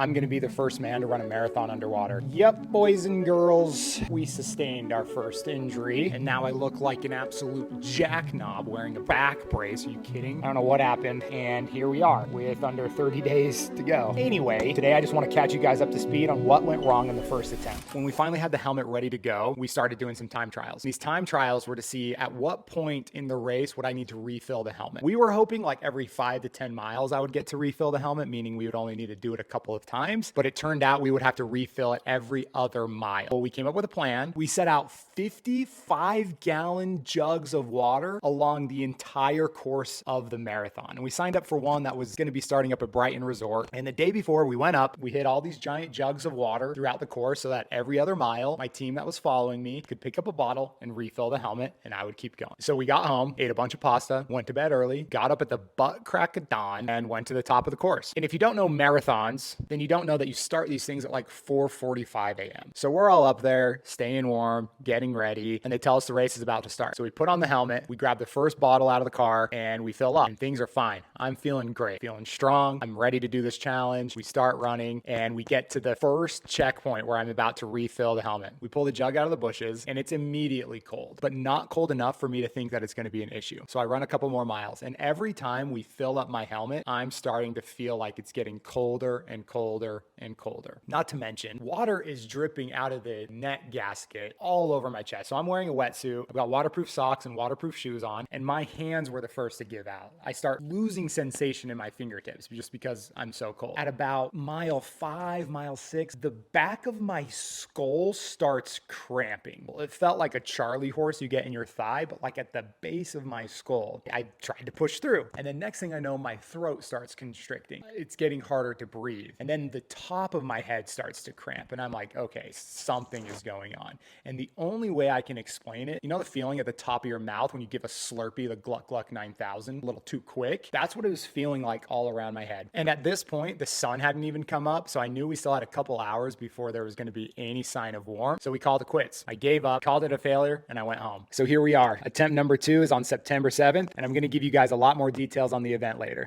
I'm gonna be the first man to run a marathon underwater. Yep, boys and girls, we sustained our first injury, and now I look like an absolute jackknob wearing a back brace. Are you kidding? I don't know what happened, and here we are with under 30 days to go. Anyway, today I just want to catch you guys up to speed on what went wrong in the first attempt. When we finally had the helmet ready to go, we started doing some time trials. These time trials were to see at what point in the race would I need to refill the helmet. We were hoping like every 5 to 10 miles I would get to refill the helmet, meaning we would only need to do it a couple of times, but it turned out we would have to refill it every other mile. Well, we came up with a plan. We set out 55-gallon jugs of water along the entire course of the marathon. And we signed up for one that was going to be starting up at Brighton Resort. And the day before we went up, we hit all these giant jugs of water throughout the course so that every other mile, my team that was following me could pick up a bottle and refill the helmet, and I would keep going. So we got home, ate a bunch of pasta, went to bed early, got up at the butt crack of dawn, and went to the top of the course. And if you don't know marathons, then you don't know that you start these things at like 4:45 a.m. So we're all up there, staying warm, getting ready, and they tell us the race is about to start. So we put on the helmet, we grab the first bottle out of the car, and we fill up, and things are fine. I'm feeling great, feeling strong. I'm ready to do this challenge. We start running, and we get to the first checkpoint where I'm about to refill the helmet. We pull the jug out of the bushes, and it's immediately cold, but not cold enough for me to think that it's going to be an issue. So I run a couple more miles, and every time we fill up my helmet, I'm starting to feel like it's getting colder and colder and colder. Not to mention, water is dripping out of the neck gasket all over my chest. So I'm wearing a wetsuit. I've got waterproof socks and waterproof shoes on, and my hands were the first to give out. I start losing sensation in my fingertips just because I'm so cold. At about mile 5, mile 6, the back of my skull starts cramping. It felt like a Charlie horse you get in your thigh, but like at the base of my skull. I tried to push through, and then next thing I know, my throat starts constricting. It's getting harder to breathe. And then the top of my head starts to cramp, and I'm like, okay, something is going on. And the only way I can explain it, you know the feeling at the top of your mouth when you give a Slurpee the Gluck Gluck 9000 a little too quick? That's what it was feeling like all around my head. And at this point, the sun hadn't even come up, so I knew we still had a couple hours before there was going to be any sign of warmth. So we called it quits. I gave up, called it a failure, and I went home. So here we are. Attempt number 2 is on September 7th, and I'm going to give you guys a lot more details on the event later.